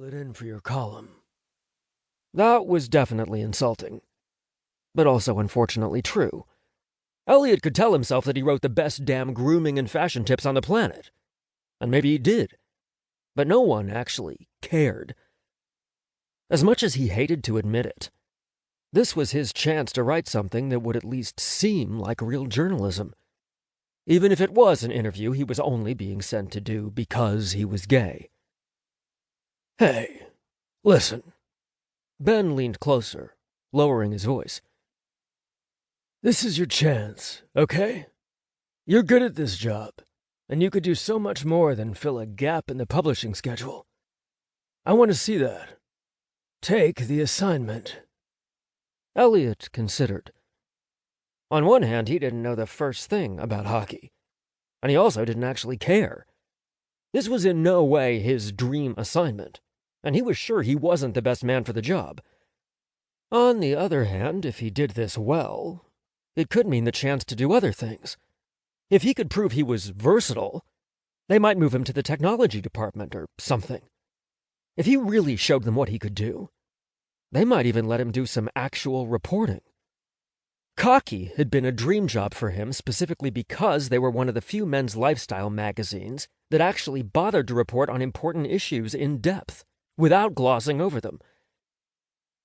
mail it in for your column." That was definitely insulting, but also unfortunately true. Eliot could tell himself that he wrote the best damn grooming and fashion tips on the planet. And maybe he did. But no one actually cared. As much as he hated to admit it, this was his chance to write something that would at least seem like real journalism. Even if it was an interview he was only being sent to do because he was gay. "Hey, listen." Ben leaned closer, lowering his voice. "This is your chance, okay? You're good at this job, and you could do so much more than fill a gap in the publishing schedule. I want to see that. Take the assignment." Eliot considered. On one hand, he didn't know the first thing about hockey, and he also didn't actually care. This was in no way his dream assignment, and he was sure he wasn't the best man for the job. On the other hand, if he did this well, it could mean the chance to do other things. If he could prove he was versatile, they might move him to the technology department or something. If he really showed them what he could do, they might even let him do some actual reporting. Hockey had been a dream job for him specifically because they were one of the few men's lifestyle magazines that actually bothered to report on important issues in depth, without glossing over them.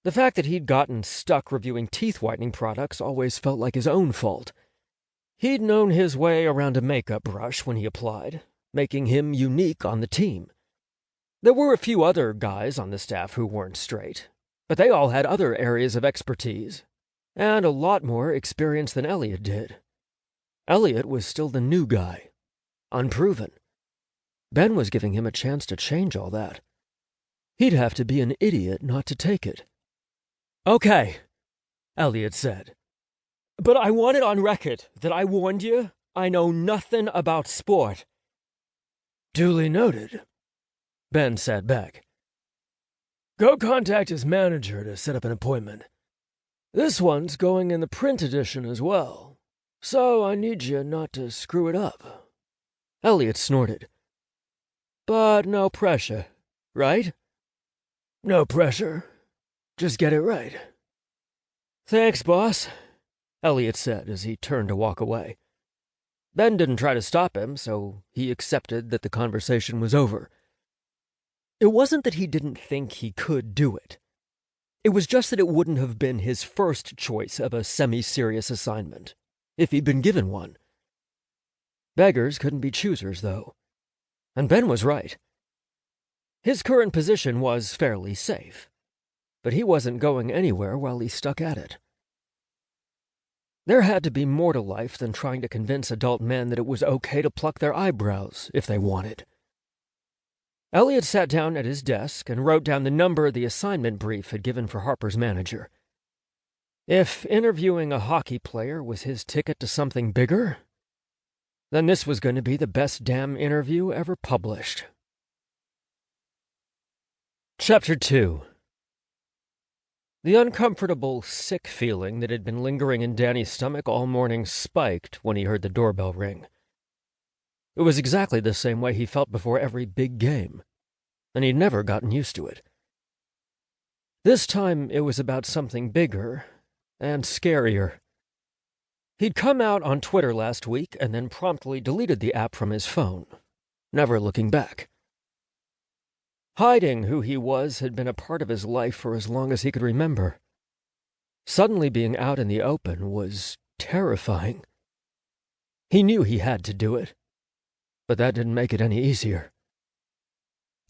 The fact that he'd gotten stuck reviewing teeth whitening products always felt like his own fault. He'd known his way around a makeup brush when he applied, making him unique on the team. There were a few other guys on the staff who weren't straight, but they all had other areas of expertise, and a lot more experience than Eliot did. Eliot was still the new guy, unproven. Ben was giving him a chance to change all that. He'd have to be an idiot not to take it. "Okay," Eliot said. "But I want it on record that I warned you I know nothing about sport." "Duly noted," Ben sat back. "Go contact his manager to set up an appointment. This one's going in the print edition as well, so I need you not to screw it up." Eliot snorted. "But no pressure, right?" "No pressure. Just get it right." "Thanks, boss," Eliot said as he turned to walk away. Ben didn't try to stop him, so he accepted that the conversation was over. It wasn't that he didn't think he could do it. It was just that it wouldn't have been his first choice of a semi-serious assignment, if he'd been given one. Beggars couldn't be choosers, though. And Ben was right. His current position was fairly safe, but he wasn't going anywhere while he stuck at it. There had to be more to life than trying to convince adult men that it was okay to pluck their eyebrows if they wanted. Eliot sat down at his desk and wrote down the number the assignment brief had given for Harper's manager. If interviewing a hockey player was his ticket to something bigger, then this was going to be the best damn interview ever published. Chapter 2. The uncomfortable, sick feeling that had been lingering in Danny's stomach all morning spiked when he heard the doorbell ring. It was exactly the same way he felt before every big game, and he'd never gotten used to it. This time it was about something bigger and scarier. He'd come out on Twitter last week and then promptly deleted the app from his phone, never looking back. Hiding who he was had been a part of his life for as long as he could remember. Suddenly being out in the open was terrifying. He knew he had to do it, but that didn't make it any easier.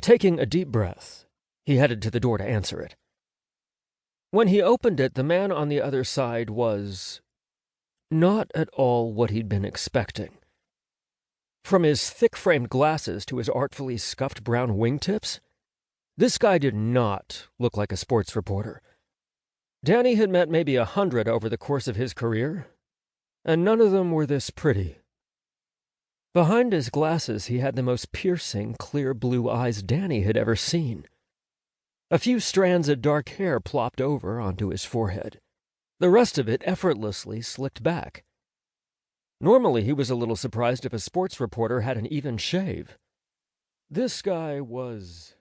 Taking a deep breath, he headed to the door to answer it. When he opened it, the man on the other side was not at all what he'd been expecting. From his thick-framed glasses to his artfully scuffed brown wingtips, this guy did not look like a sports reporter. Danny had met maybe 100 over the course of his career, and none of them were this pretty. Behind his glasses, he had the most piercing, clear blue eyes Danny had ever seen. A few strands of dark hair plopped over onto his forehead, the rest of it effortlessly slicked back. Normally, he was a little surprised if a sports reporter had an even shave. This guy was